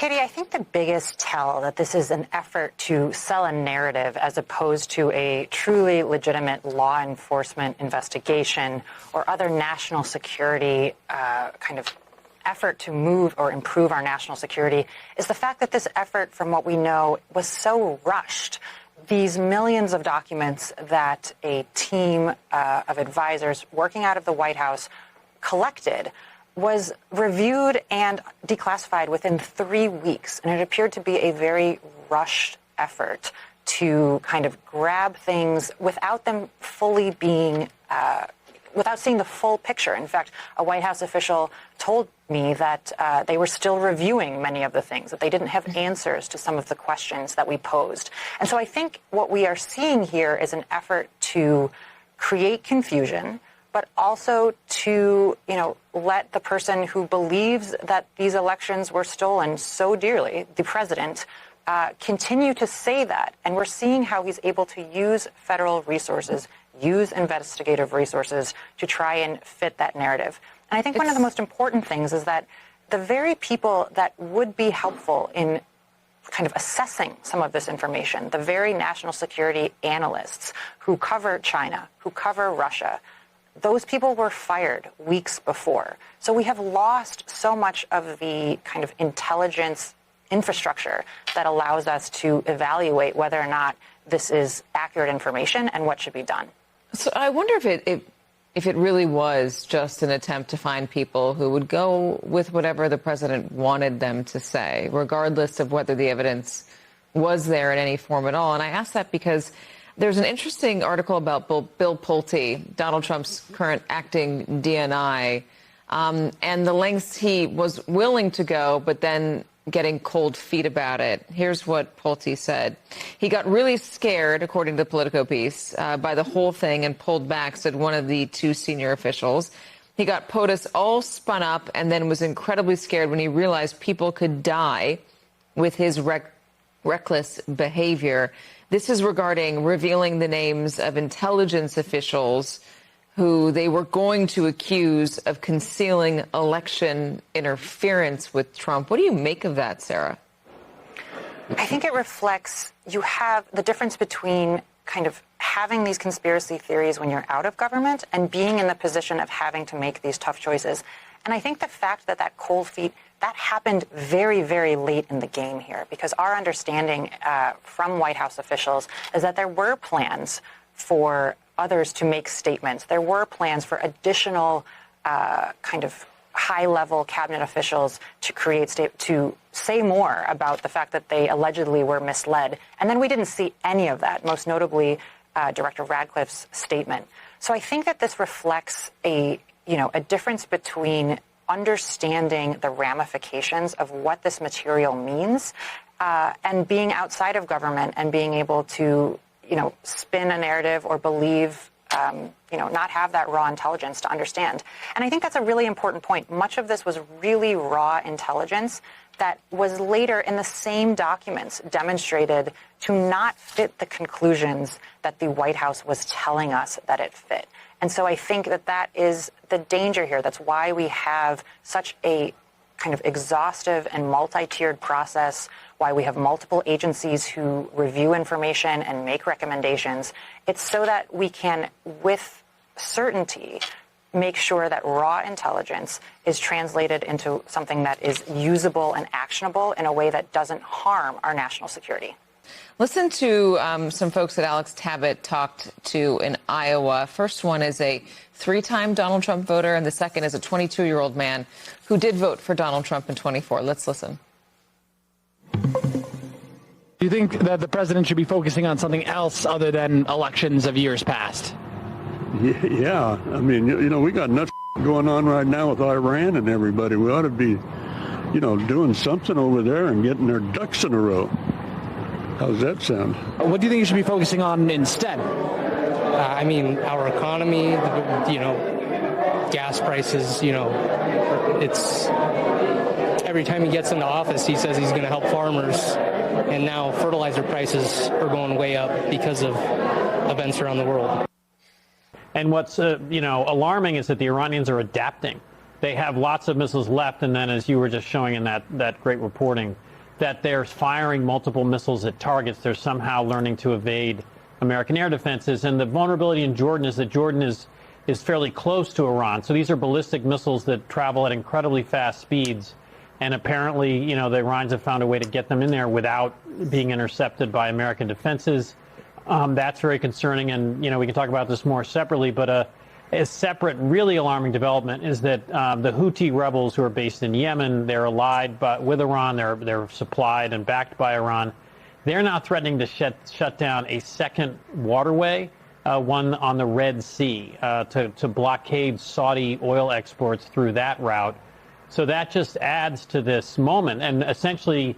Katie, I think the biggest tell that this is an effort to sell a narrative as opposed to a truly legitimate law enforcement investigation or other national security kind of effort to move or improve our national security is the fact that this effort, from what we know, was so rushed. These millions of documents that a team of advisors working out of the White House collected was reviewed and declassified within 3 weeks. And it appeared to be a very rushed effort to kind of grab things without them fully being, without seeing the full picture. In fact, a White House official told me that they were still reviewing many of the things, that they didn't have answers to some of the questions that we posed. And so I think what we are seeing here is an effort to create confusion, but also to, let the person who believes that these elections were stolen so dearly, the president, continue to say that. And we're seeing how he's able to use federal resources, use investigative resources to try and fit that narrative. And I think one of the most important things is that the very people that would be helpful in kind of assessing some of this information, the very national security analysts who cover China, who cover Russia, those people were fired weeks before. So we have lost so much of the kind of intelligence infrastructure that allows us to evaluate whether or not this is accurate information and what should be done. So I wonder if it really was just an attempt to find people who would go with whatever the president wanted them to say, regardless of whether the evidence was there in any form at all. And I ask that because there's an interesting article about Bill Pulte, Donald Trump's current acting DNI, and the lengths he was willing to go, but then getting cold feet about it. Here's what Pulte said. He got really scared, according to the Politico piece, by the whole thing and pulled back, said one of the two senior officials. He got POTUS all spun up and then was incredibly scared when he realized people could die with his reckless behavior. This is regarding revealing the names of intelligence officials who they were going to accuse of concealing election interference with Trump. What do you make of that, Sarah? I think it reflects, you have the difference between kind of having these conspiracy theories when you're out of government and being in the position of having to make these tough choices. And I think the fact that that cold feet, that happened very, very late in the game here, because our understanding from White House officials is that there were plans for others to make statements. There were plans for additional kind of high-level cabinet officials to to say more about the fact that they allegedly were misled. And then we didn't see any of that, most notably Director Radcliffe's statement. So I think that this reflects a difference between understanding the ramifications of what this material means and being outside of government and being able to, spin a narrative or believe, not have that raw intelligence to understand. And I think that's a really important point. Much of this was really raw intelligence that was later in the same documents demonstrated to not fit the conclusions that the White House was telling us that it fit. And so I think that is the danger here. That's why we have such a kind of exhaustive and multi-tiered process, why we have multiple agencies who review information and make recommendations. It's so that we can, with certainty, make sure that raw intelligence is translated into something that is usable and actionable in a way that doesn't harm our national security. Listen to some folks that Alex Tabbitt talked to in Iowa. First one is a 3-time Donald Trump voter, and the second is a 22-year-old man who did vote for Donald Trump in 24. Let's listen. Do you think that the president should be focusing on something else other than elections of years past? Yeah. I mean, we got enough going on right now with Iran and everybody. We ought to be, doing something over there and getting their ducks in a row. How's that sound? What do you think you should be focusing on instead? Our economy, gas prices, it's every time he gets into office, he says he's going to help farmers. And now fertilizer prices are going way up because of events around the world. And what's, alarming is that the Iranians are adapting. They have lots of missiles left. And then, as you were just showing in that great reporting, that they're firing multiple missiles at targets. They're somehow learning to evade American air defenses. And the vulnerability in Jordan is that Jordan is fairly close to Iran. So these are ballistic missiles that travel at incredibly fast speeds. And apparently, you know, the Iranians have found a way to get them in there without being intercepted by American defenses. That's very concerning. And, you know, we can talk about this more separately. But a separate, really alarming development is that the Houthi rebels who are based in Yemen, they're allied with Iran. They're supplied and backed by Iran. They're now threatening to shut down a second waterway, one on the Red Sea, to blockade Saudi oil exports through that route. So that just adds to this moment. And essentially,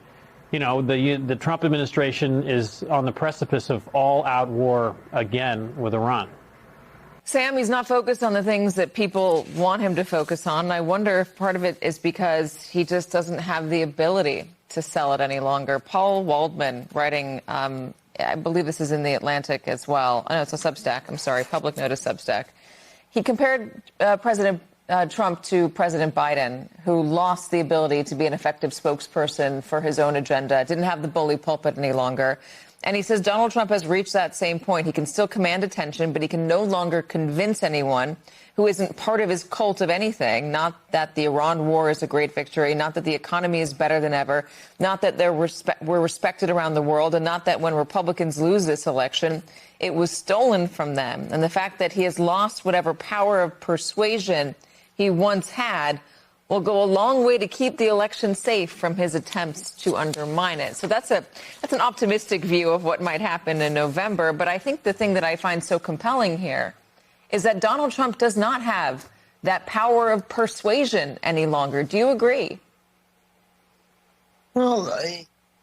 you know, the Trump administration is on the precipice of all-out war again with Iran. Sam, he's not focused on the things that people want him to focus on. I wonder if part of it is because he just doesn't have the ability to sell it any longer. Paul Waldman writing, I believe this is in The Atlantic as well. Oh, no, it's a Substack. I'm sorry, Public Notice Substack. He compared President Trump to President Biden, who lost the ability to be an effective spokesperson for his own agenda, didn't have the bully pulpit any longer. And he says Donald Trump has reached that same point. He can still command attention, but he can no longer convince anyone who isn't part of his cult of anything, not that the Iran war is a great victory, not that the economy is better than ever, not that we're respected around the world, and not that when Republicans lose this election, it was stolen from them. And the fact that he has lost whatever power of persuasion he once had will go a long way to keep the election safe from his attempts to undermine it. So that's an optimistic view of what might happen in November. But I think the thing that I find so compelling here is that Donald Trump does not have that power of persuasion any longer. Do you agree? Well,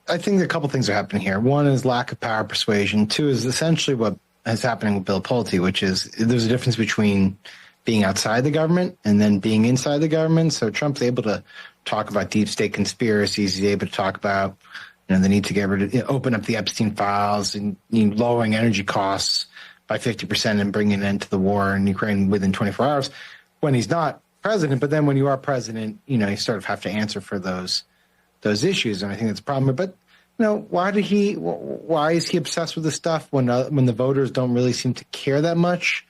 I think a couple things are happening here. One is lack of power of persuasion. Two is essentially what is happening with Bill Pulte, which is there's a difference between being outside the government and then being inside the government. So Trump's able to talk about deep state conspiracies. He's able to talk about, you know, the need to get rid of, open up the Epstein files and lowering energy costs by 50% and bringing an end to the war in Ukraine within 24 hours when he's not president. But then when you are president, you know, you sort of have to answer for those issues. And I think that's a problem. But, you know, why is he obsessed with this stuff when the voters don't really seem to care that much?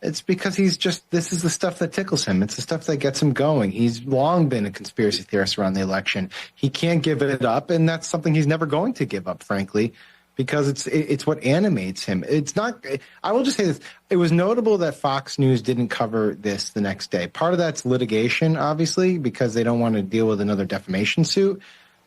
It's because this is the stuff that tickles him. It's the stuff that gets him going. He's long been a conspiracy theorist around the election. He can't give it up, and that's something he's never going to give up, frankly, because it's what animates him. It's not. I will just say this. It was notable that Fox News didn't cover this the next day. Part of that's litigation, obviously, because they don't want to deal with another defamation suit.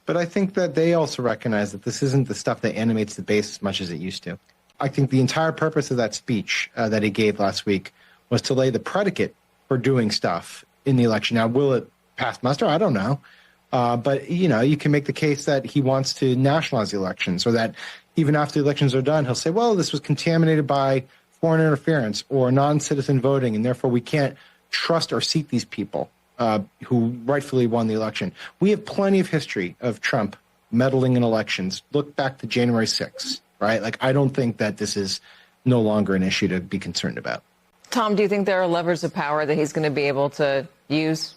But I think that they also recognize that this isn't the stuff that animates the base as much as it used to. I think the entire purpose of that speech that he gave last week was to lay the predicate for doing stuff in the election. Now, will it pass muster? I don't know. But, you know, you can make the case that he wants to nationalize the elections, or that even after the elections are done, he'll say, well, this was contaminated by foreign interference or non-citizen voting, and therefore we can't trust or seat these people who rightfully won the election. We have plenty of history of Trump meddling in elections. Look back to January 6th. Right? Like, I don't think that this is no longer an issue to be concerned about. Tom, do you think there are levers of power that he's going to be able to use?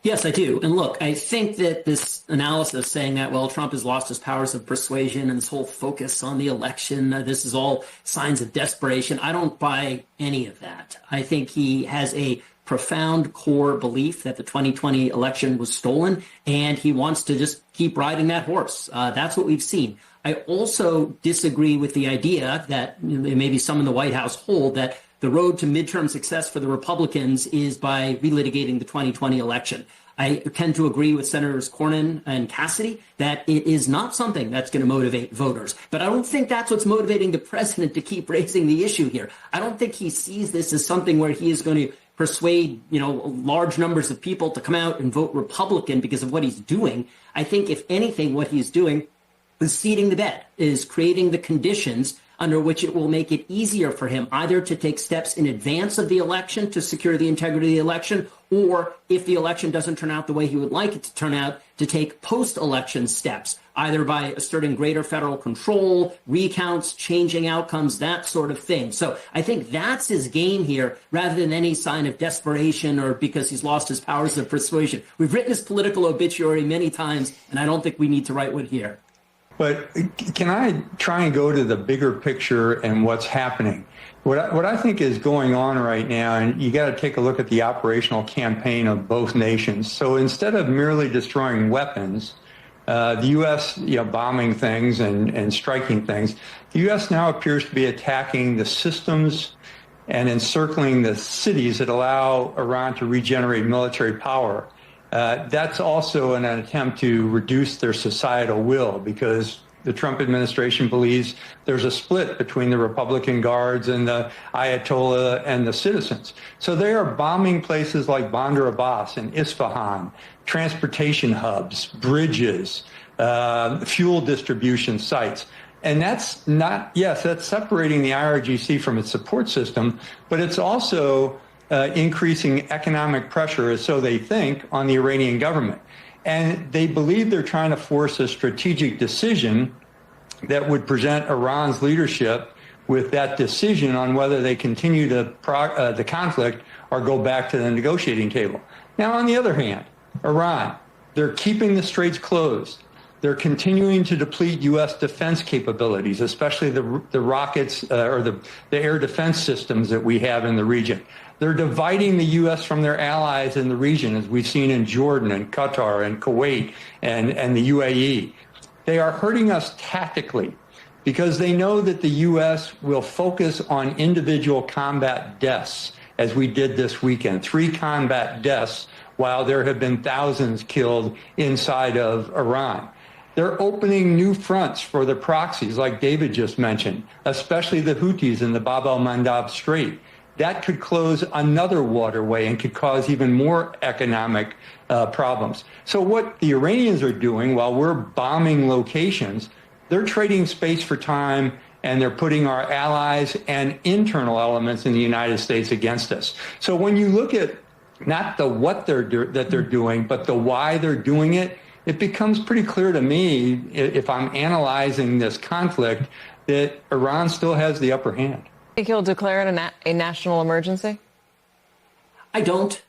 Yes, I do. And look, I think that this analysis saying that, well, Trump has lost his powers of persuasion and this whole focus on the election, this is all signs of desperation. I don't buy any of that. I think he has a profound core belief that the 2020 election was stolen, and he wants to just keep riding that horse. That's what we've seen. I also disagree with the idea that maybe some in the White House hold that the road to midterm success for the Republicans is by relitigating the 2020 election. I tend to agree with Senators Cornyn and Cassidy that it is not something that's going to motivate voters. But I don't think that's what's motivating the president to keep raising the issue here. I don't think he sees this as something where he is going to persuade, large numbers of people to come out and vote Republican because of what he's doing. I think, if anything, what he's doing is seeding the bed, is creating the conditions under which it will make it easier for him either to take steps in advance of the election to secure the integrity of the election, or if the election doesn't turn out the way he would like it to turn out, to take post-election steps, either by asserting greater federal control, recounts, changing outcomes, that sort of thing. So I think that's his game here, rather than any sign of desperation or because he's lost his powers of persuasion. We've written his political obituary many times, and I don't think we need to write one here. But can I try and go to the bigger picture and what's happening? What I think is going on right now, and you got to take a look at the operational campaign of both nations. So instead of merely destroying weapons, the U.S. Bombing things and striking things, the U.S. now appears to be attacking the systems and encircling the cities that allow Iran to regenerate military power. That's also an attempt to reduce their societal will, because the Trump administration believes there's a split between the Republican guards and the Ayatollah and the citizens. So they are bombing places like Bandar Abbas and Isfahan, transportation hubs, bridges, fuel distribution sites. And that's separating the IRGC from its support system, but it's also increasing economic pressure, so they think, on the Iranian government. And they believe they're trying to force a strategic decision that would present Iran's leadership with that decision on whether they continue the conflict or go back to the negotiating table. Now, on the other hand, Iran, they're keeping the straits closed. They're continuing to deplete U.S. defense capabilities, especially the rockets or the air defense systems that we have in the region. They're dividing the U.S. from their allies in the region, as we've seen in Jordan and Qatar and Kuwait and the UAE. They are hurting us tactically because they know that the U.S. will focus on individual combat deaths, as we did this weekend, 3 combat deaths, while there have been thousands killed inside of Iran. They're opening new fronts for the proxies, like David just mentioned, especially the Houthis in the Bab el-Mandab Strait. That could close another waterway and could cause even more economic problems. So what the Iranians are doing while we're bombing locations, they're trading space for time, and they're putting our allies and internal elements in the United States against us. So when you look at not the what they're doing, but the why they're doing it, it becomes pretty clear to me, if I'm analyzing this conflict, that Iran still has the upper hand. Think he'll declare it a national emergency? I don't.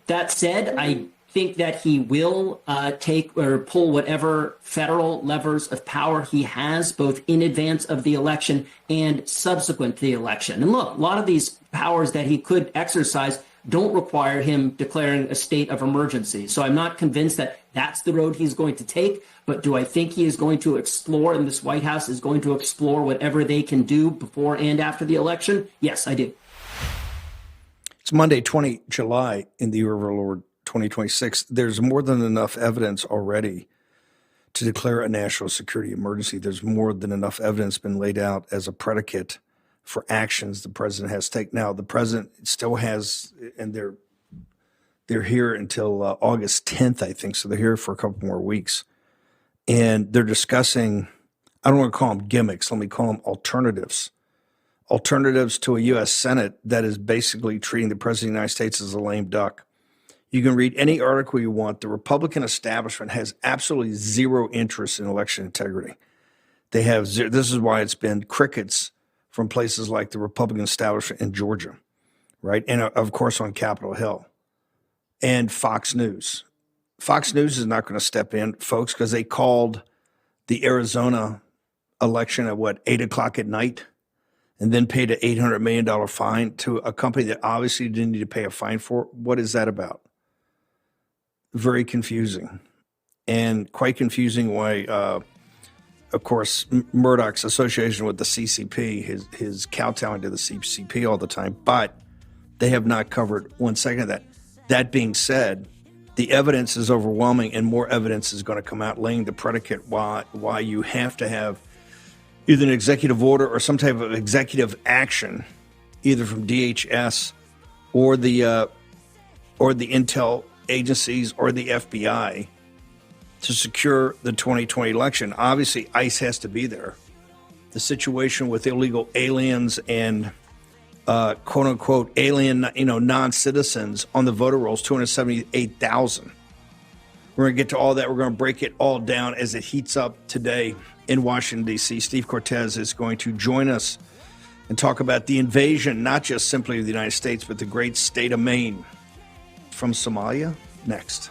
That said, I think that he will take or pull whatever federal levers of power he has, both in advance of the election and subsequent to the election. And look, a lot of these powers that he could exercise don't require him declaring a state of emergency. So I'm not convinced that that's the road he's going to take. But do I think he is going to explore, and this White House is going to explore whatever they can do before and after the election? Yes, I do. It's Monday, 20 July in the year of our Lord 2026. There's more than enough evidence already to declare a national security emergency. There's more than enough evidence been laid out as a predicate for actions the president has taken. Now, the president still has, and they're here until August 10th, I think, so they're here for a couple more weeks. And they're discussing, I don't want to call them gimmicks, let me call them alternatives to a U.S. Senate that is basically treating the president of the United States as a lame duck. You can read any article you want. The Republican establishment has absolutely zero interest in election integrity. They have this is why it's been crickets from places like the Republican establishment in Georgia, right? And of course on Capitol Hill and Fox News. Fox News is not going to step in, folks, because they called the Arizona election at 8 o'clock at night and then paid an $800 million fine to a company that obviously didn't need to pay a fine for. What is that about? Very confusing, and quite confusing why, of course, Murdoch's association with the CCP, his kowtowing to the CCP all the time, but they have not covered 1 second of that. That being said, the evidence is overwhelming, and more evidence is going to come out laying the predicate why you have to have either an executive order or some type of executive action, either from DHS or the intel agencies or the FBI, to secure the 2020 election. Obviously, ICE has to be there. the situation with illegal aliens and quote unquote alien, non-citizens on the voter rolls, 278,000. We're going to get to all that. We're going to break it all down as it heats up today in Washington, D.C. Steve Cortes is going to join us and talk about the invasion, not just simply of the United States, but the great state of Maine from Somalia. Next.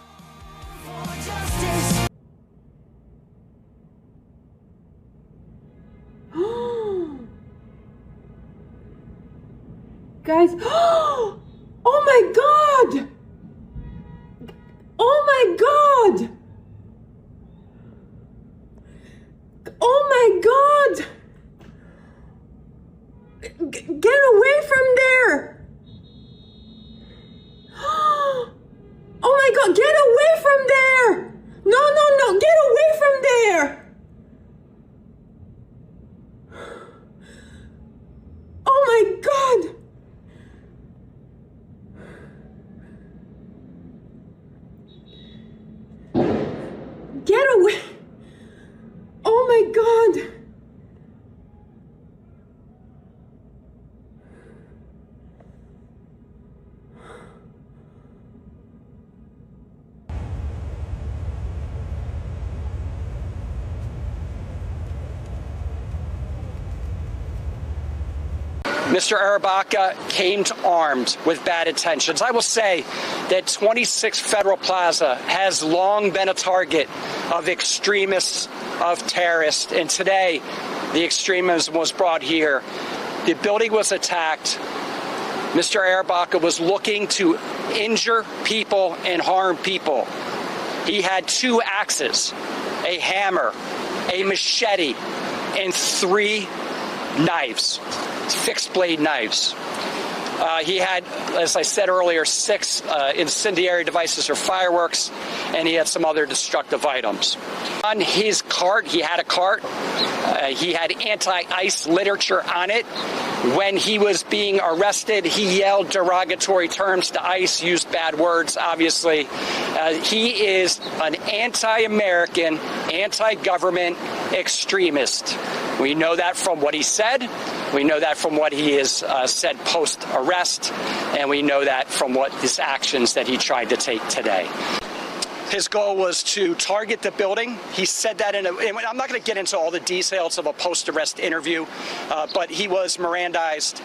Guys, oh my God! Oh my God! Oh my God! Get away from there! Oh my God, get away from there! No, get away from there! Oh my God! Get away! Oh my God! Mr. Arabaka came armed with bad intentions. I will say that 26 Federal Plaza has long been a target of extremists, of terrorists, and today the extremism was brought here. The building was attacked. Mr. Arabaka was looking to injure people and harm people. He had 2 axes, a hammer, a machete, and 3 knives, fixed blade knives. He had, as I said earlier, 6 incendiary devices or fireworks, and he had some other destructive items. On his cart, he had a cart. He had anti-ICE literature on it. When he was being arrested, he yelled derogatory terms to ICE, used bad words, obviously. He is an anti-American, anti-government extremist. We know that from what he said. We know that from what he has said post-arrest. And we know that from what his actions that he tried to take today. His goal was to target the building. He said that and I'm not going to get into all the details of a post-arrest interview, but he was Mirandized,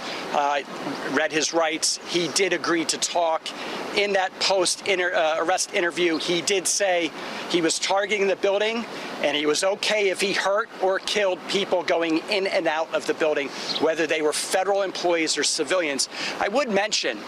read his rights. He did agree to talk. In that post-arrest interview, he did say he was targeting the building and he was okay if he hurt or killed people going in and out of the building, whether they were federal employees or civilians. I would mention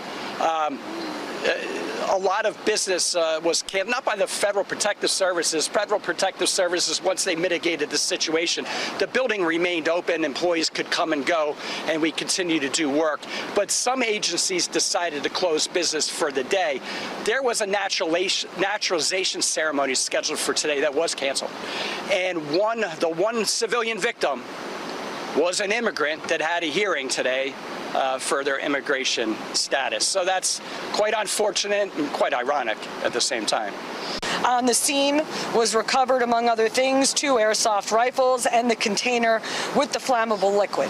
a lot of business was canceled, not by the Federal Protective Services. Federal Protective Services, once they mitigated the situation, the building remained open, employees could come and go, and we continue to do work. But some agencies decided to close business for the day. There was a naturalization ceremony scheduled for today that was canceled. And the one civilian victim was an immigrant that had a hearing today for their immigration status. So that's quite unfortunate and quite ironic at the same time. On the scene was recovered, among other things, 2 airsoft rifles and the container with the flammable liquid.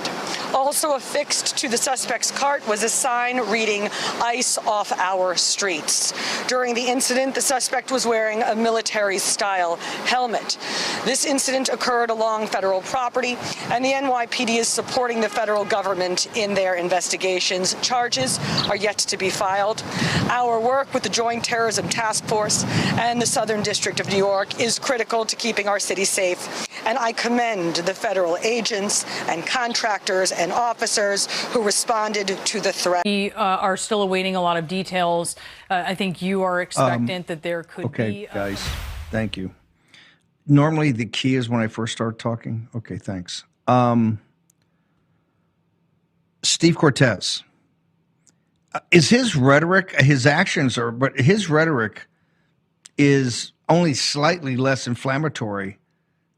Also affixed to the suspect's cart was a sign reading "ICE off our streets." During the incident, the suspect was wearing a military-style helmet. This incident occurred along federal property, and the NYPD is supporting the federal government in their investigations. Charges are yet to be filed. Our work with the Joint Terrorism Task Force and the Southern District of New York is critical to keeping our city safe, and I commend the federal agents and contractors and officers who responded to the threat. We are still awaiting a lot of details. I think you are expectant that there could be... Okay, guys, thank you. Normally the key is when I first start talking. Okay, thanks. Steve Cortes, is his rhetoric, his actions are, but his rhetoric is only slightly less inflammatory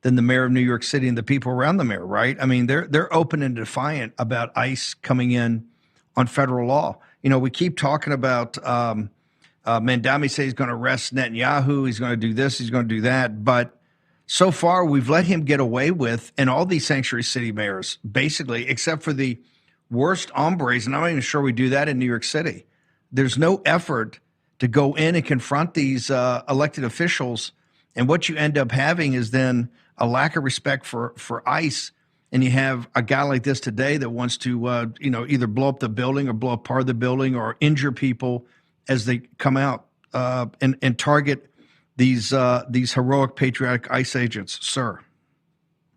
than the mayor of New York City and the people around the mayor, right? I mean, they're open and defiant about ICE coming in on federal law. You know, we keep talking about Mamdani say he's going to arrest Netanyahu, he's going to do this, he's going to do that, but So far, we've let him get away with, and all these sanctuary city mayors, basically, except for the worst hombres, and I'm not even sure we do that in New York City. There's no effort to go in and confront these elected officials, and what you end up having is then a lack of respect for ICE, and you have a guy like this today that wants to, either blow up the building or blow up part of the building or injure people as they come out and target these heroic, patriotic ICE agents, sir.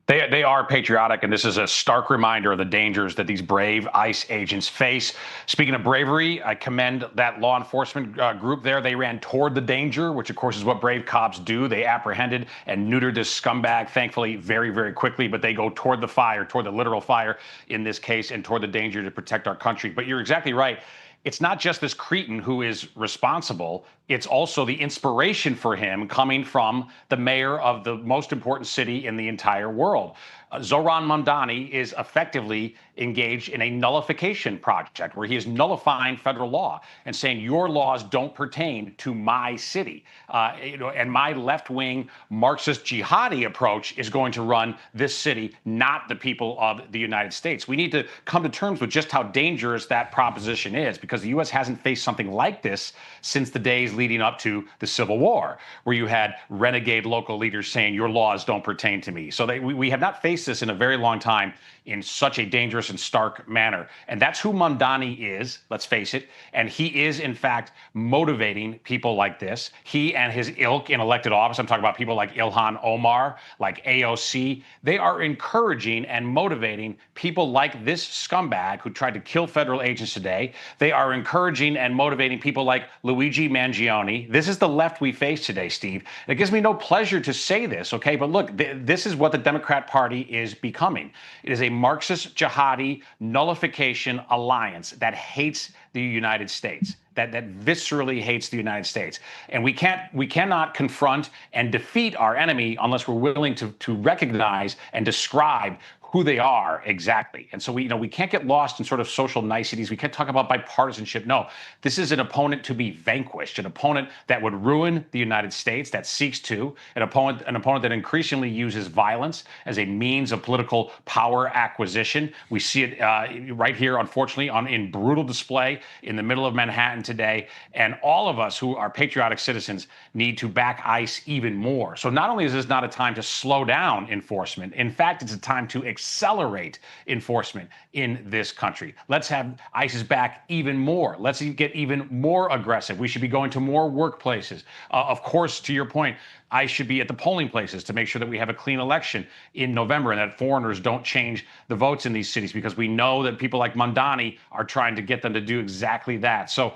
They are patriotic, and this is a stark reminder of the dangers that these brave ICE agents face. Speaking of bravery, I commend that law enforcement group there. They ran toward the danger, which, of course, is what brave cops do. They apprehended and neutered this scumbag, thankfully, very, very quickly. But they go toward the fire, toward the literal fire in this case, and toward the danger to protect our country. But you're exactly right. It's not just this cretin who is responsible. It's also the inspiration for him coming from the mayor of the most important city in the entire world. Zohran Mamdani is effectively engaged in a nullification project where he is nullifying federal law and saying your laws don't pertain to my city. And my left-wing Marxist jihadi approach is going to run this city, not the people of the United States. We need to come to terms with just how dangerous that proposition is, because the U.S. hasn't faced something like this since the days leading up to the Civil War, where you had renegade local leaders saying your laws don't pertain to me. So we have not faced this in a very long time in such a dangerous and stark manner. And that's who Mamdani is, let's face it. And he is, in fact, motivating people like this. He and his ilk in elected office, I'm talking about people like Ilhan Omar, like AOC, they are encouraging and motivating people like this scumbag who tried to kill federal agents today. They are encouraging and motivating people like Luigi Mangione. This is the left we face today, Steve. It gives me no pleasure to say this, okay? But look, this is what the Democrat Party is becoming. It is a Marxist jihadi nullification alliance that hates the United States, that viscerally hates the United States. And we cannot confront and defeat our enemy unless we're willing to recognize and describe who they are exactly. And so we can't get lost in sort of social niceties. We can't talk about bipartisanship. No, this is an opponent to be vanquished, an opponent that would ruin the United States, that seeks to, an opponent that increasingly uses violence as a means of political power acquisition. We see it right here, unfortunately, in brutal display in the middle of Manhattan today. And all of us who are patriotic citizens need to back ICE even more. So not only is this not a time to slow down enforcement, in fact, it's a time to accelerate enforcement in this country. Let's have ICE's back even more. Let's get even more aggressive. We should be going to more workplaces. Of course, to your point, ICE should be at the polling places to make sure that we have a clean election in November and that foreigners don't change the votes in these cities, because we know that people like Mamdani are trying to get them to do exactly that. So,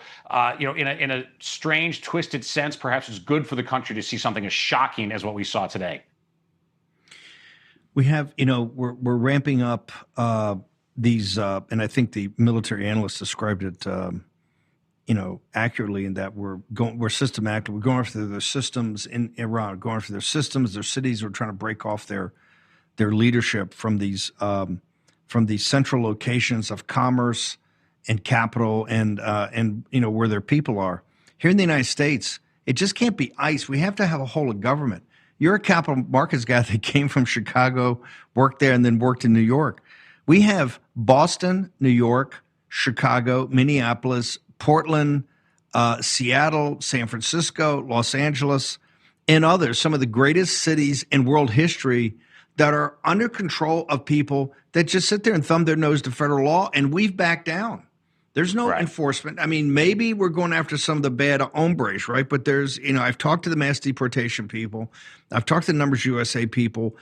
in a strange, twisted sense, perhaps it's good for the country to see something as shocking as what we saw today. We have, we're ramping up these, and I think the military analysts described it, accurately, in that we're systematic. We're going after their systems in Iran, going after their systems, their cities. We're trying to break off their leadership from these central locations of commerce and capital and where their people are. Here in the United States, it just can't be ICE. We have to have a whole of government. You're a capital markets guy that came from Chicago, worked there, and then worked in New York. We have Boston, New York, Chicago, Minneapolis, Portland, Seattle, San Francisco, Los Angeles, and others, some of the greatest cities in world history that are under control of people that just sit there and thumb their nose to federal law, and we've backed down. There's no enforcement. I mean, maybe we're going after some of the bad hombres, right? But there's, I've talked to the mass deportation people. I've talked to the Numbers USA people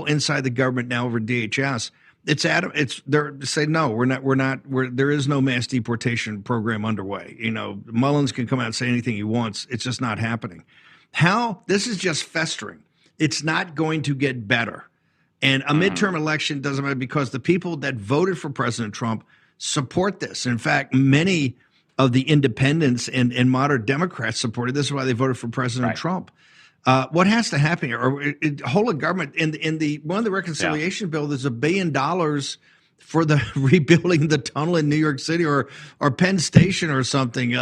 inside the government now over DHS. They're say, no, there is no mass deportation program underway. Mullins can come out and say anything he wants. It's just not happening. This is just festering. It's not going to get better. And a midterm election doesn't matter, because the people that voted for President Trump support this. In fact, many of the independents and moderate Democrats supported this. Is why they voted for President Trump. What has to happen here? Or whole of government in the one of the reconciliation bill, there's $1 billion for the rebuilding the tunnel in New York City or Penn Station or something.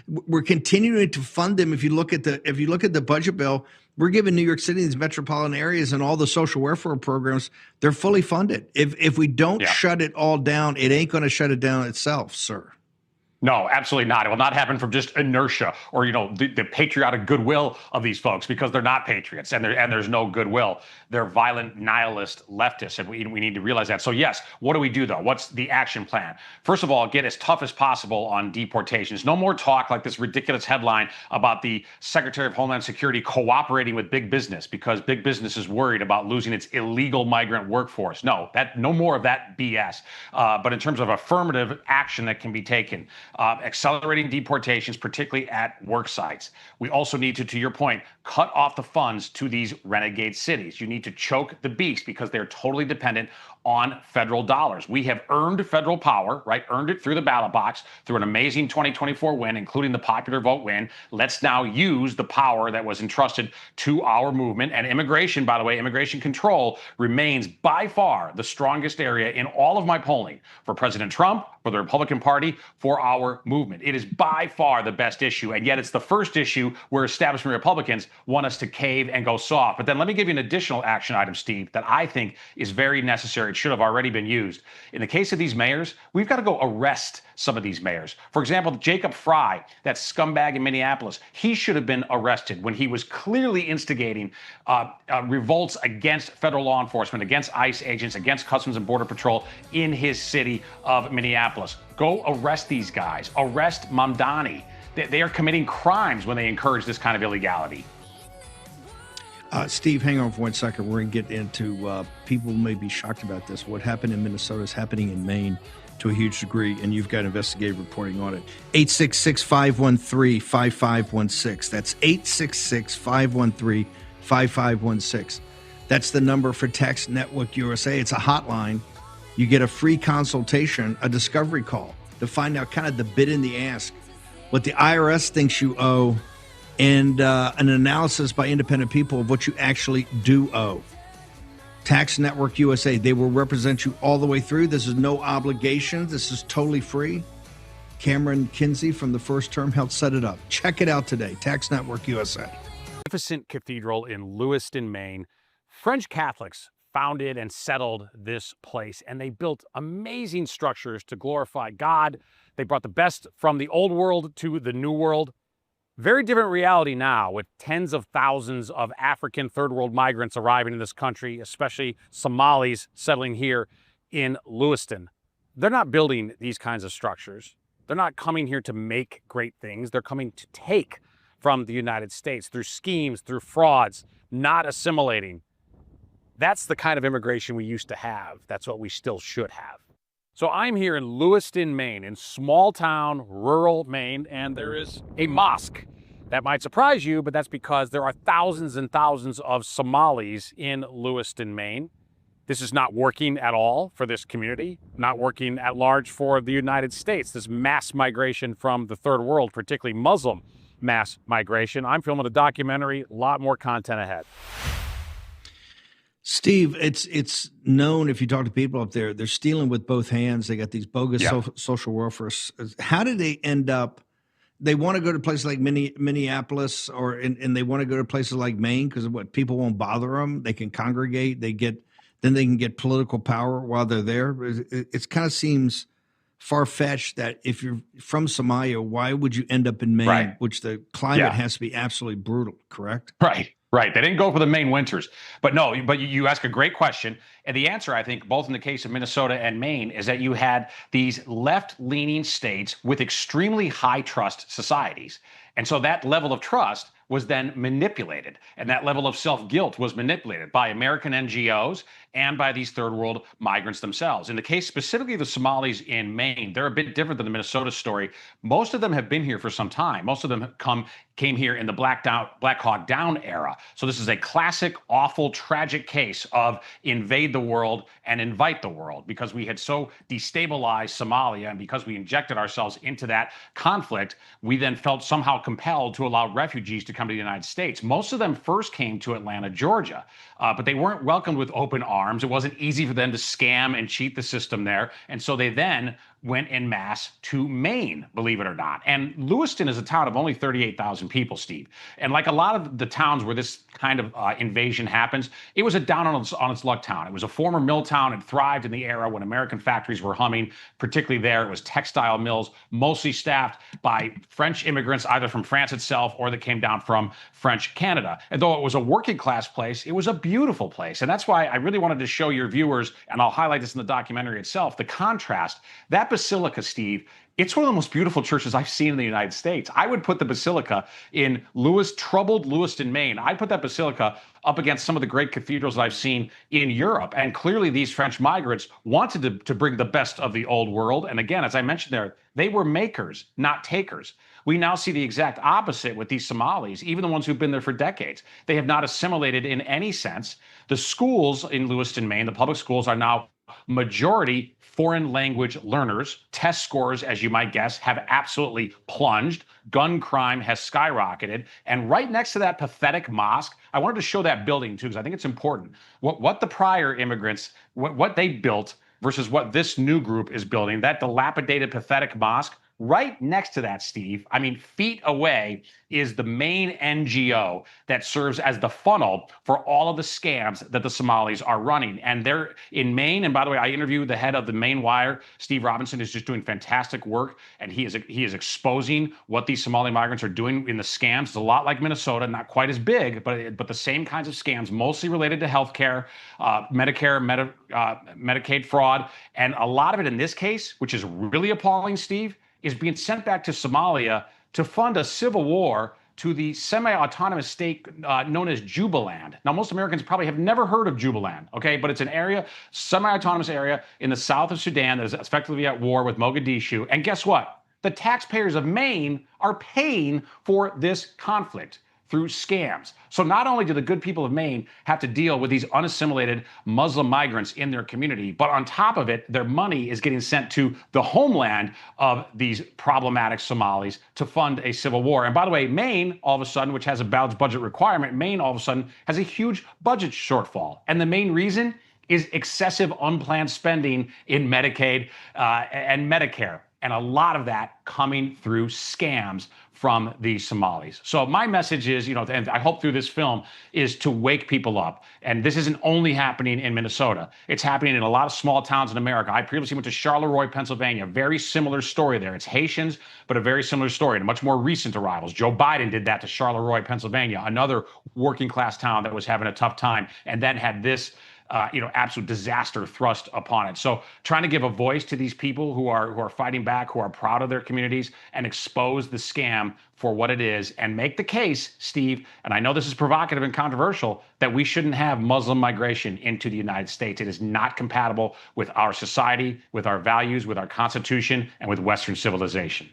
We're continuing to fund them. If you look at the budget bill, We're giving New York City, these metropolitan areas, and all the social welfare programs, they're fully funded. If we don't shut it all down, it ain't going to shut it down itself, sir. No, absolutely not. It will not happen from just inertia or, the patriotic goodwill of these folks, because they're not patriots and there's no goodwill. They're violent nihilist leftists, and we need to realize that. So, yes, what do we do, though? What's the action plan? First of all, get as tough as possible on deportations. No more talk like this ridiculous headline about the Secretary of Homeland Security cooperating with big business because big business is worried about losing its illegal migrant workforce. No more of that BS. But in terms of affirmative action that can be taken, accelerating deportations, particularly at work sites. We also need to your point, cut off the funds to these renegade cities. You need to choke the beast because they're totally dependent on federal dollars. We have earned federal power, right? Earned it through the ballot box, through an amazing 2024 win, including the popular vote win. Let's now use the power that was entrusted to our movement. And immigration, by the way, immigration control remains by far the strongest area in all of my polling for President Trump, for the Republican Party, for our movement. It is by far the best issue. And yet it's the first issue where establishment Republicans want us to cave and go soft. But then let me give you an additional action item, Steve, that I think is very necessary. It should have already been used. In the case of these mayors, we've got to go arrest some of these mayors. For example, Jacob Frey, that scumbag in Minneapolis, he should have been arrested when he was clearly instigating revolts against federal law enforcement, against ICE agents, against Customs and Border Patrol in his city of Minneapolis. Go arrest these guys. Arrest Mamdani. They are committing crimes when they encourage this kind of illegality. Steve, hang on for 1 second. We're going to get into people may be shocked about this. What happened in Minnesota is happening in Maine to a huge degree, and you've got investigative reporting on it. 866-513-5516. That's 866-513-5516. That's the number for Tax Network USA. It's a hotline. You get a free consultation, a discovery call to find out kind of the bid and the ask, what the IRS thinks you owe, and an analysis by independent people of what you actually do owe. Tax Network USA, they will represent you all the way through. This is no obligation. This is totally free. Cameron Kinsey from the first term helped set it up. Check it out today, Tax Network USA. Magnificent cathedral in Lewiston, Maine. French Catholics founded and settled this place, and they built amazing structures to glorify God. They brought the best from the old world to the new world. Very different reality now, with tens of thousands of African third world migrants arriving in this country, especially Somalis settling here in Lewiston. They're not building these kinds of structures. They're not coming here to make great things. They're coming to take from the United States through schemes, through frauds, not assimilating. That's the kind of immigration we used to have. That's what we still should have. So I'm here in Lewiston, Maine, in small town, rural Maine, and there is a mosque. That might surprise you, but that's because there are thousands and thousands of Somalis in Lewiston, Maine. This is not working at all for this community, not working at large for the United States. This mass migration from the third world, particularly Muslim mass migration. I'm filming a documentary, a lot more content ahead. Steve, it's known if you talk to people up there, they're stealing with both hands. They got these bogus social welfare. How did they end up? They want to go to places like Minneapolis, and they want to go to places like Maine because of what people won't bother them. They can congregate. Then they can get political power while they're there. It kind of seems far-fetched that if you're from Somalia, why would you end up in Maine, which the climate has to be absolutely brutal, correct? Right. They didn't go for the Maine winters. But you ask a great question. And the answer, I think, both in the case of Minnesota and Maine, is that you had these left-leaning states with extremely high trust societies. And so that level of trust was then manipulated. And that level of self-guilt was manipulated by American NGOs and by these third world migrants themselves. In the case specifically of the Somalis in Maine, they're a bit different than the Minnesota story. Most of them have been here for some time. Most of them came here in the Black Hawk Down era. So this is a classic, awful, tragic case of invade the world and invite the world, because we had so destabilized Somalia, and because we injected ourselves into that conflict, we then felt somehow compelled to allow refugees to come to the United States. Most of them first came to Atlanta, Georgia, but they weren't welcomed with open arms. It wasn't easy for them to scam and cheat the system there. And so they then went en masse to Maine, believe it or not. And Lewiston is a town of only 38,000 people, Steve. And like a lot of the towns where this kind of invasion happens, it was a down on its luck town. It was a former mill town. It thrived in the era when American factories were humming, particularly there. It was textile mills, mostly staffed by French immigrants, either from France itself or that came down from French Canada. And though it was a working class place, it was a beautiful place. And that's why I really wanted to show your viewers, and I'll highlight this in the documentary itself, the contrast. That basilica, Steve, it's one of the most beautiful churches I've seen in the United States. I would put the basilica in troubled Lewiston, Maine. I'd put that basilica up against some of the great cathedrals that I've seen in Europe. And clearly these French migrants wanted to bring the best of the old world. And again, as I mentioned there, they were makers, not takers. We now see the exact opposite with these Somalis, even the ones who've been there for decades. They have not assimilated in any sense. The schools in Lewiston, Maine, the public schools, are now majority foreign language learners. Test scores, as you might guess, have absolutely plunged. Gun crime has skyrocketed. And right next to that pathetic mosque, I wanted to show that building too, because I think it's important. What the prior immigrants, what they built versus what this new group is building, that dilapidated, pathetic mosque, right next to that, Steve, I mean, feet away, is the Maine NGO that serves as the funnel for all of the scams that the Somalis are running. And they're in Maine. And by the way, I interviewed the head of the Maine Wire. Steve Robinson is just doing fantastic work. And he is exposing what these Somali migrants are doing in the scams. It's a lot like Minnesota, not quite as big, but the same kinds of scams, mostly related to healthcare, Medicare, Medicaid fraud. And a lot of it in this case, which is really appalling, Steve, is being sent back to Somalia to fund a civil war to the semi-autonomous state known as Jubaland. Now, most Americans probably have never heard of Jubaland, okay? But it's an area, semi-autonomous area in the south of Sudan that is effectively at war with Mogadishu. And guess what? The taxpayers of Maine are paying for this conflict through scams. So not only do the good people of Maine have to deal with these unassimilated Muslim migrants in their community, but on top of it, their money is getting sent to the homeland of these problematic Somalis to fund a civil war. And by the way, Maine, all of a sudden, which has a balanced budget requirement, Maine all of a sudden has a huge budget shortfall. And the main reason is excessive unplanned spending in Medicaid and Medicare. And a lot of that coming through scams from the Somalis. So my message is, and I hope through this film, is to wake people up. And this isn't only happening in Minnesota. It's happening in a lot of small towns in America. I previously went to Charleroi, Pennsylvania. Very similar story there. It's Haitians, but a very similar story and much more recent arrivals. Joe Biden did that to Charleroi, Pennsylvania, another working class town that was having a tough time, and then had this absolute disaster thrust upon it. So trying to give a voice to these people who are fighting back, who are proud of their communities, and expose the scam for what it is, and make the case, Steve, and I know this is provocative and controversial, that we shouldn't have Muslim migration into the United States. It is not compatible with our society, with our values, with our Constitution, and with Western civilization.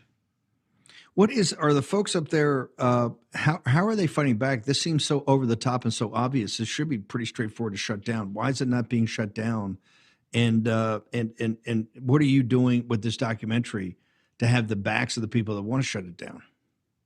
Are the folks up there, how are they fighting back? This seems so over the top and so obvious. This should be pretty straightforward to shut down. Why is it not being shut down? And what are you doing with this documentary to have the backs of the people that want to shut it down?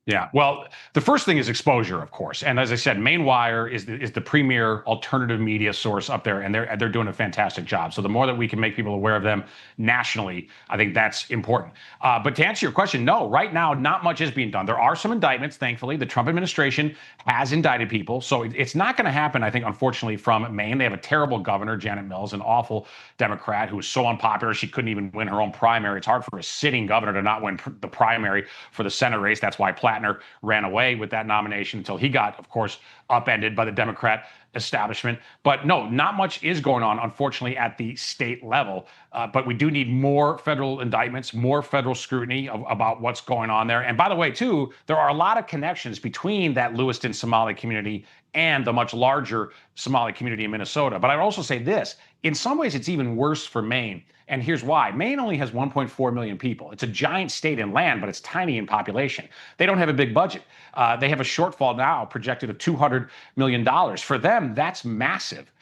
Yeah, well, the first thing is exposure, of course. And as I said, Maine Wire is the premier alternative media source up there, and they're doing a fantastic job. So the more that we can make people aware of them nationally, I think that's important. But to answer your question, no, right now, not much is being done. There are some indictments, thankfully. The Trump administration has indicted people. So it's not going to happen, I think, unfortunately, from Maine. They have a terrible governor, Janet Mills, an awful Democrat who is so unpopular she couldn't even win her own primary. It's hard for a sitting governor to not win the primary for the Senate race. That's why Plattner ran away with that nomination until he got, of course, upended by the Democrat establishment. But no, not much is going on, unfortunately, at the state level. But we do need more federal indictments, more federal scrutiny about what's going on there. And by the way, too, there are a lot of connections between that Lewiston Somali community and the much larger Somali community in Minnesota. But I'd also say this, in some ways, it's even worse for Maine. And here's why. Maine only has 1.4 million people. It's a giant state in land, but it's tiny in population. They don't have a big budget. They have a shortfall now projected of $200 million. For them, that's massive.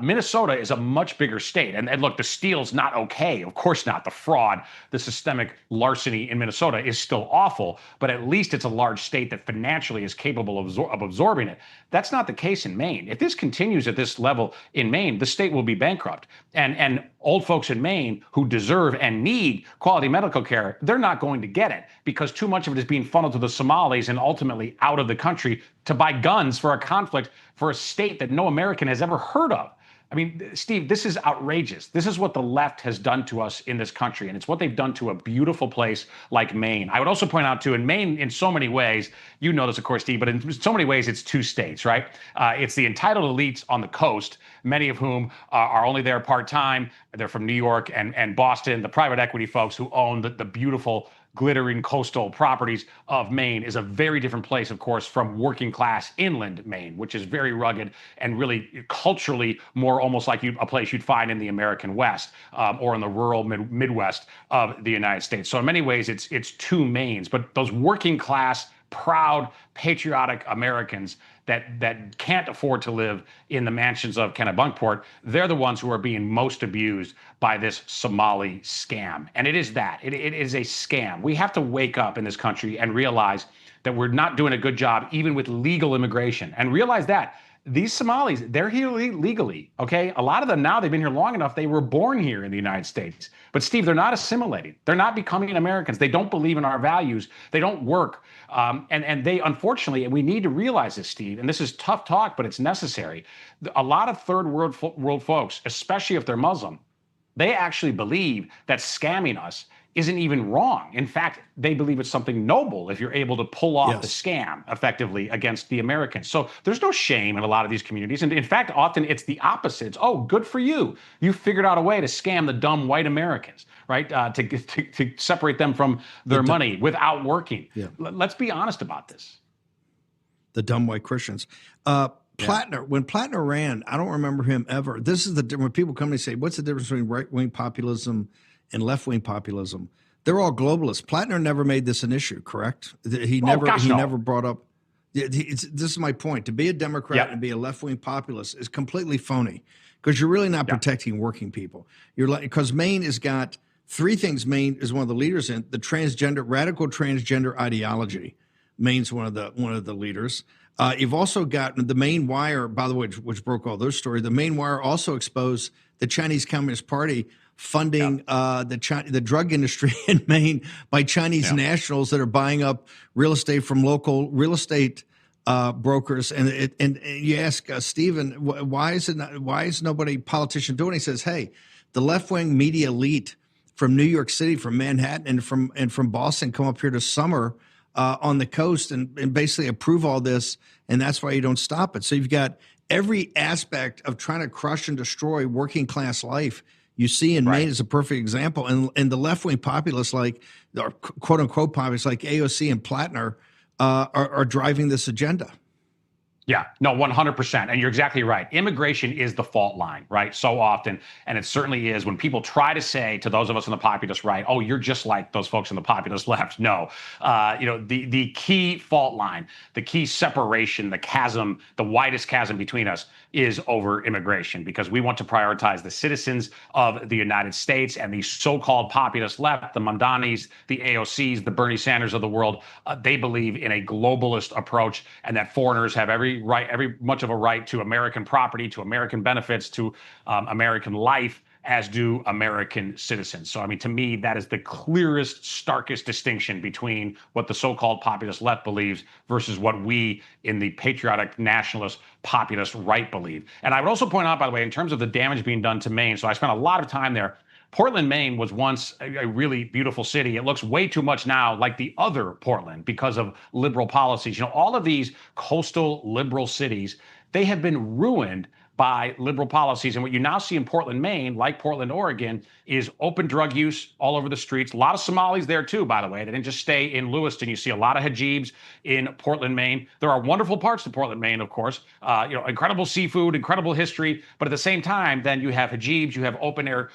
Minnesota is a much bigger state. And look, the steal's not okay. Of course not. The fraud, the systemic larceny in Minnesota is still awful, but at least it's a large state that financially is capable of absorbing it. That's not the case in Maine. If this continues at this level in Maine, the state will be bankrupt. And old folks in Maine who deserve and need quality medical care, they're not going to get it because too much of it is being funneled to the Somalis and ultimately out of the country to buy guns for a conflict for a state that no American has ever heard of. I mean, Steve, this is outrageous. This is what the left has done to us in this country, and it's what they've done to a beautiful place like Maine. I would also point out, too, in Maine, in so many ways, you know this, of course, Steve, but in so many ways, it's two states, right? It's the entitled elites on the coast, many of whom are only there part-time. They're from New York and Boston. The private equity folks who own the beautiful glittering coastal properties of Maine is a very different place, of course, from working class inland Maine, which is very rugged and really culturally more almost like a place you'd find in the American West or in the rural Midwest of the United States. So in many ways, it's two Maines, but those working class, proud, patriotic Americans that can't afford to live in the mansions of Kennebunkport, they're the ones who are being most abused by this Somali scam. And it is that. It is a scam. We have to wake up in this country and realize that we're not doing a good job even with legal immigration, and realize that these Somalis, they're here legally, okay? A lot of them now, they've been here long enough, they were born here in the United States. But Steve, they're not assimilating. They're not becoming Americans. They don't believe in our values. They don't work. And they, unfortunately, and we need to realize this, Steve, and this is tough talk, but it's necessary. A lot of third world folks, especially if they're Muslim, they actually believe that scamming us isn't even wrong. In fact, they believe it's something noble if you're able to pull off the scam effectively against the Americans. So there's no shame in a lot of these communities. And in fact, often it's the opposite. It's, oh, good for you. You figured out a way to scam the dumb white Americans, right? To separate them from their money without working. Yeah. Let's be honest about this. The dumb white Christians. Plattner, when Plattner ran, I don't remember him ever. This is when people come and say, what's the difference between right-wing populism and left-wing populism? They're all globalists. Plattner never made this an issue, correct? He never brought up. This is my point. To be a Democrat and be a left-wing populist is completely phony because you're really not protecting working people. Because Maine has got three things. Maine is one of the leaders in the radical transgender ideology. Maine's one of the leaders. You've also got the Maine Wire, by the way, which broke all those stories. The Maine Wire also exposed the Chinese Communist Party funding the drug industry in Maine by Chinese nationals that are buying up real estate from local real estate brokers. And you ask Stephen, why is nobody politician doing it? He says, hey, the left wing media elite from New York City, from Manhattan, and from Boston come up here to summer on the coast and basically approve all this, and that's why you don't stop it. So you've got every aspect of trying to crush and destroy working class life. You see in Maine is a perfect example, and the left wing populists, like or quote unquote populists like AOC and Plattner, are driving this agenda. Yeah, no, 100%. And you're exactly right. Immigration is the fault line, right? So often. And it certainly is when people try to say to those of us on the populist right, oh, you're just like those folks on the populist left. No, the key fault line, the key separation, the chasm, the widest chasm between us is over immigration, because we want to prioritize the citizens of the United States, and the so-called populist left, the Mamdanis, the AOCs, the Bernie Sanders of the world, they believe in a globalist approach, and that foreigners have every much of a right to American property, to American benefits, to American life, as do American citizens. So, I mean, to me, that is the clearest, starkest distinction between what the so-called populist left believes versus what we in the patriotic, nationalist, populist right believe. And I would also point out, by the way, in terms of the damage being done to Maine, so I spent a lot of time there. Portland, Maine was once a really beautiful city. It looks way too much now like the other Portland because of liberal policies. You know, all of these coastal liberal cities, they have been ruined by liberal policies. And what you now see in Portland, Maine, like Portland, Oregon, is open drug use all over the streets. A lot of Somalis there too, by the way. They didn't just stay in Lewiston. You see a lot of hijabs in Portland, Maine. There are wonderful parts to Portland, Maine, of course. Incredible seafood, incredible history. But at the same time, then you have hijabs, you have open air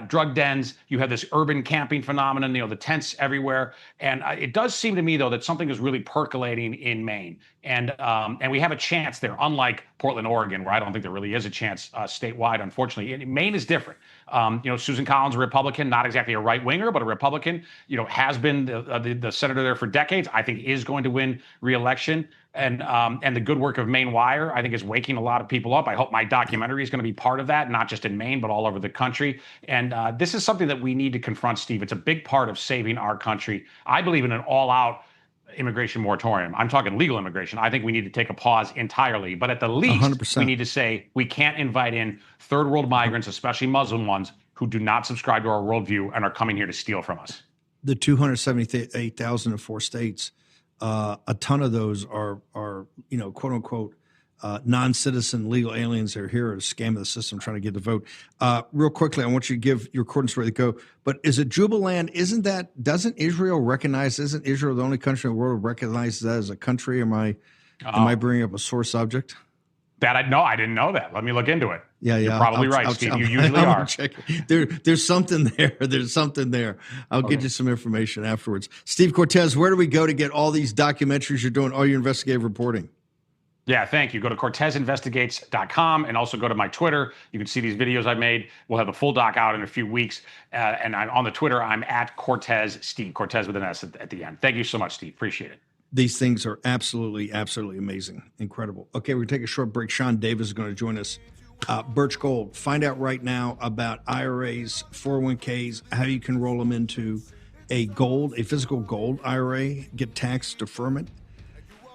drug dens, you have this urban camping phenomenon, the tents everywhere. And it does seem to me, though, that something is really percolating in Maine. And we have a chance there, unlike Portland, Oregon, where I don't think there really really is a chance statewide, unfortunately. And Maine is different. Susan Collins, a Republican, not exactly a right winger, but a Republican, has been the senator there for decades. I think is going to win re-election. And the good work of Maine Wire, I think, is waking a lot of people up. I hope my documentary is going to be part of that, not just in Maine, but all over the country. And this is something that we need to confront, Steve. It's a big part of saving our country. I believe in an all-out immigration moratorium. I'm talking legal immigration. I think we need to take a pause entirely. But at the least, 100%. we need to say we can't invite in third world migrants, especially Muslim ones, who do not subscribe to our worldview and are coming here to steal from us. The 278,000 in 4 states, a ton of those are quote unquote, non-citizen legal aliens that are here to scam the system trying to get the vote. Real quickly, I want you to give your accordance ready to go. But is it Jubaland? Doesn't Israel recognize? Isn't Israel the only country in the world that recognizes that as a country? Am I bringing up a sore subject? I didn't know that. Let me look into it. Yeah. You're probably right, Steve. You usually are. There's something there. There's something there. I'll get you some information afterwards. Steve Cortes, where do we go to get all these documentaries you're doing, all your investigative reporting? Yeah, thank you. Go to CortesInvestigates.com and also go to my Twitter. You can see these videos I made. We'll have the full doc out in a few weeks. And I'm on the Twitter. I'm at Cortes Steve, Cortes with an S at the end. Thank you so much, Steve. Appreciate it. These things are absolutely, absolutely amazing. Incredible. Okay, we're going to take a short break. Sean Davis is going to join us. Birch Gold, find out right now about IRAs, 401ks, how you can roll them into a physical gold IRA, get tax deferment.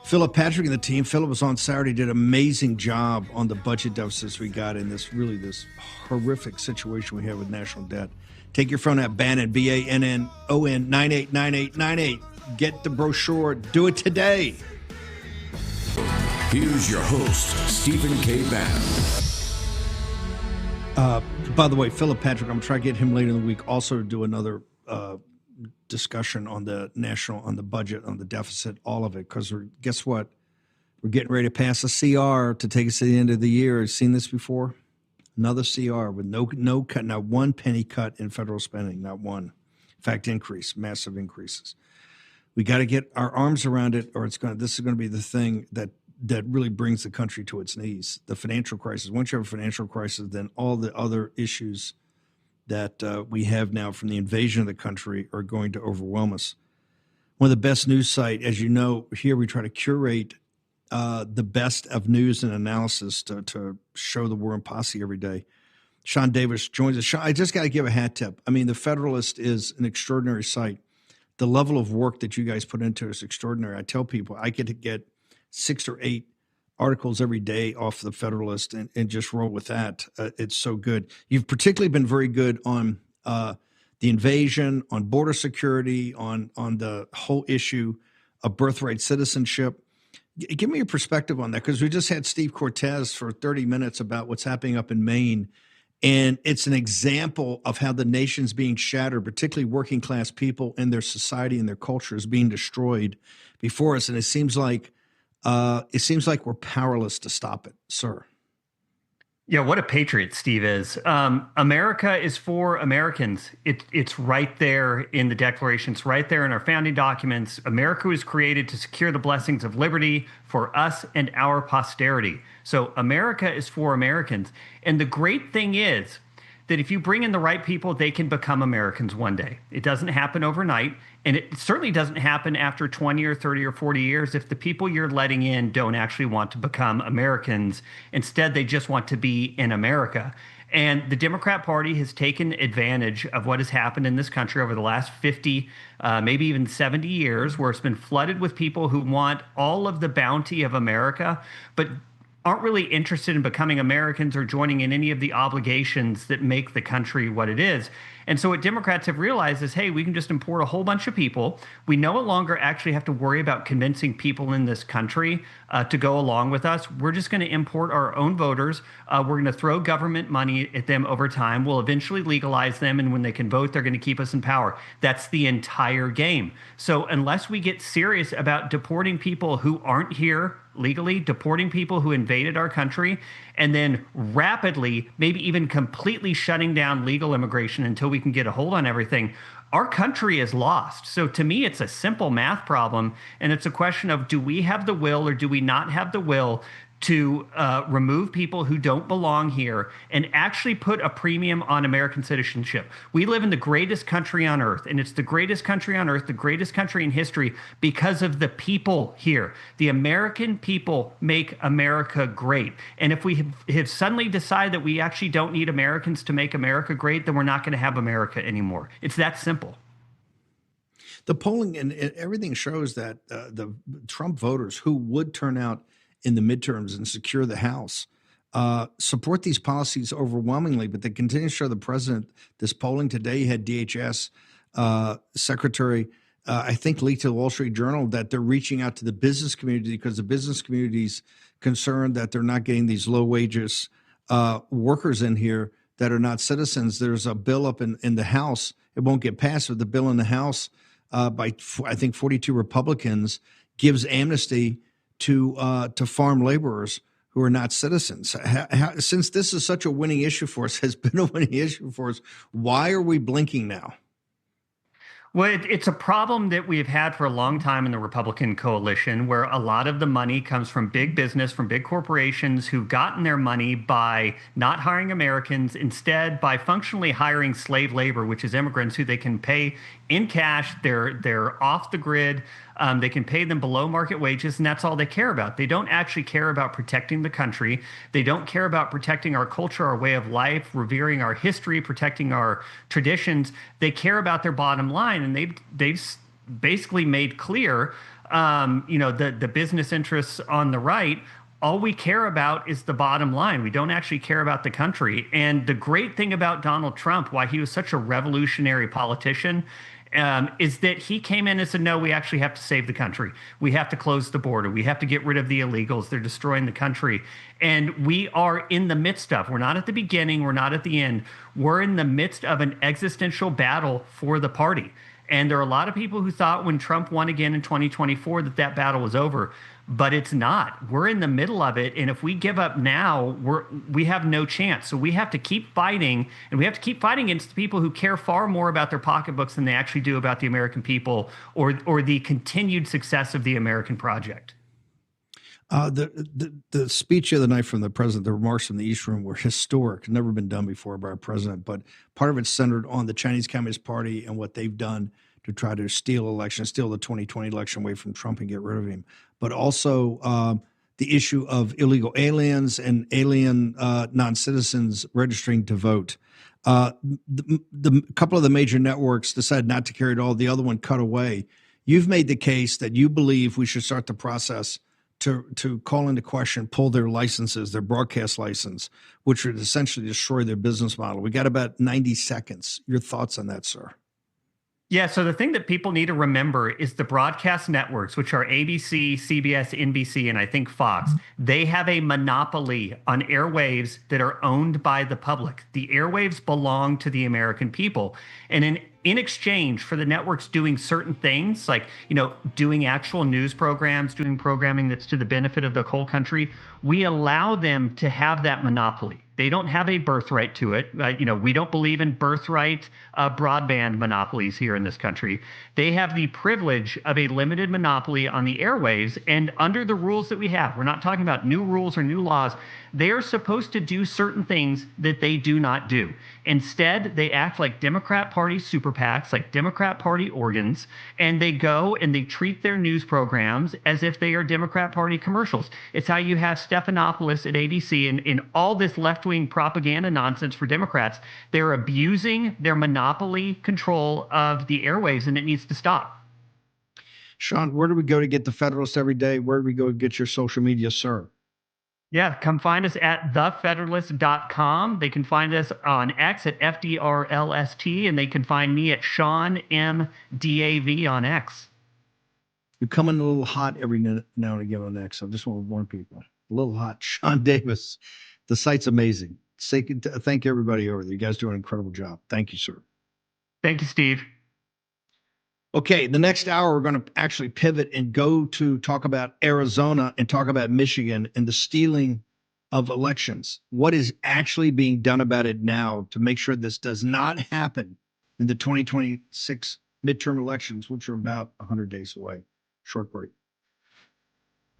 Philip Patrick and the team. Philip was on Saturday, did an amazing job on the budget deficits we got in this horrific situation we have with national debt. Take your phone at Bannon, Bannon 989898. Get the brochure. Do it today. Here's your host, Stephen K. Bannon. By the way, Philip Patrick, I'm trying to get him later in the week also to do another discussion on the budget, on the deficit, all of it. Because guess what? We're getting ready to pass a CR to take us to the end of the year. Have you seen this before? Another CR with no cut, not one penny cut in federal spending, not one. In fact, massive increases. We got to get our arms around it, or this is going to be the thing that really brings the country to its knees. The financial crisis. Once you have a financial crisis, then all the other issues that we have now from the invasion of the country are going to overwhelm us. One of the best news sites, as you know, here we try to curate the best of news and analysis to show the war and posse every day. Sean Davis joins us. Sean, I just got to give a hat tip. I mean, the Federalist is an extraordinary site. The level of work that you guys put into it is extraordinary. I tell people I get to get 6 or 8 articles every day off the Federalist and just roll with that. It's so good. You've particularly been very good on the invasion, on border security, on the whole issue of birthright citizenship. Give me your perspective on that, because we just had Steve Cortes for 30 minutes about what's happening up in Maine. And it's an example of how the nation's being shattered, particularly working class people and their society and their culture is being destroyed before us. And it seems like we're powerless to stop it, sir. Yeah, what a patriot Steve is. America is for Americans. It's right there in the Declaration. It's right there in our founding documents. America was created to secure the blessings of liberty for us and our posterity. So America is for Americans. And the great thing is that if you bring in the right people, they can become Americans one day. It doesn't happen overnight. And it certainly doesn't happen after 20 or 30 or 40 years if the people you're letting in don't actually want to become Americans. Instead, they just want to be in America. And the Democrat Party has taken advantage of what has happened in this country over the last 50, maybe even 70 years, where it's been flooded with people who want all of the bounty of America, but aren't really interested in becoming Americans or joining in any of the obligations that make the country what it is. And so what Democrats have realized is, hey, we can just import a whole bunch of people. We no longer actually have to worry about convincing people in this country to go along with us. We're just going to import our own voters. We're going to throw government money at them over time. We'll eventually legalize them. And when they can vote, they're going to keep us in power. That's the entire game. So unless we get serious about deporting people who aren't here legally, deporting people who invaded our country, and then rapidly, maybe even completely shutting down legal immigration until we can get a hold on everything, our country is lost. So to me, it's a simple math problem, and it's a question of, do we have the will or do we not have the will to remove people who don't belong here and actually put a premium on American citizenship. We live in the greatest country on earth, and it's the greatest country on earth, the greatest country in history because of the people here. The American people make America great. And if we have suddenly decided that we actually don't need Americans to make America great, then we're not going to have America anymore. It's that simple. The polling and everything shows that the Trump voters who would turn out in the midterms and secure the House support these policies overwhelmingly, but they continue to show the president. This polling today had DHS secretary, I think, leaked to the Wall Street Journal that they're reaching out to the business community because the business community's concerned that they're not getting these low wages workers in here that are not citizens. There's a bill up in the House. It won't get passed, but the bill in the House by I think 42 Republicans gives amnesty to farm laborers who are not citizens. Since this is such a winning issue for us, has been a winning issue for us, why are we blinking now? Well, it's a problem that we've had for a long time in the Republican coalition, where a lot of the money comes from big business, from big corporations who've gotten their money by not hiring Americans, instead by functionally hiring slave labor, which is immigrants who they can pay in cash. They're off the grid. They can pay them below market wages, and that's all they care about. They don't actually care about protecting the country. They don't care about protecting our culture, our way of life, revering our history, protecting our traditions. They care about their bottom line, and they've basically made clear, the business interests on the right. All we care about is the bottom line. We don't actually care about the country. And the great thing about Donald Trump, why he was such a revolutionary politician, is that he came in and said, no, we actually have to save the country. We have to close the border. We have to get rid of the illegals. They're destroying the country. And we are in the midst of, we're not at the beginning, we're not at the end. We're in the midst of an existential battle for the party. And there are a lot of people who thought when Trump won again in 2024 that battle was over. But it's not. We're in the middle of it, and if we give up now, we have no chance. So we have to keep fighting, and we have to keep fighting against the people who care far more about their pocketbooks than they actually do about the American people or the continued success of the American project. The speech the other night from the president, the remarks from the East Room were historic, never been done before by a president. But part of it's centered on the Chinese Communist Party and what they've done to try to steal the 2020 election away from Trump and get rid of him. But also the issue of illegal aliens and alien non-citizens registering to vote. The couple of the major networks decided not to carry it all. The other one cut away. You've made the case that you believe we should start the process to call into question, pull their licenses, their broadcast license, which would essentially destroy their business model. We got about 90 seconds. Your thoughts on that, sir? Yeah, so the thing that people need to remember is the broadcast networks, which are ABC, CBS, NBC, and I think Fox, they have a monopoly on airwaves that are owned by the public. The airwaves belong to the American people. And in exchange for the networks doing certain things, like, doing actual news programs, doing programming that's to the benefit of the whole country, we allow them to have that monopoly. They don't have a birthright to it. We don't believe in birthright broadband monopolies here in this country. They have the privilege of a limited monopoly on the airwaves. And under the rules that we have, we're not talking about new rules or new laws. They are supposed to do certain things that they do not do. Instead, they act like Democrat Party super PACs, like Democrat Party organs, and they go and they treat their news programs as if they are Democrat Party commercials. It's how you have Stephanopoulos at ADC and in all this left-wing propaganda nonsense for Democrats. They're abusing their monopoly control of the airwaves, and it needs to stop. Sean, where do we go to get the Federalist every day? Where do we go to get your social media, sir? Yeah, come find us at thefederalist.com. They can find us on X at FDRLST, and they can find me at Sean M. DAV on X. You come in a little hot every now and again on X. I just want to warn people. A little hot. Sean Davis. The site's amazing. Thank everybody over there. You guys do an incredible job. Thank you, sir. Thank you, Steve. Okay, the next hour, we're going to actually pivot and go to talk about Arizona and talk about Michigan and the stealing of elections. What is actually being done about it now to make sure this does not happen in the 2026 midterm elections, which are about 100 days away. Short break.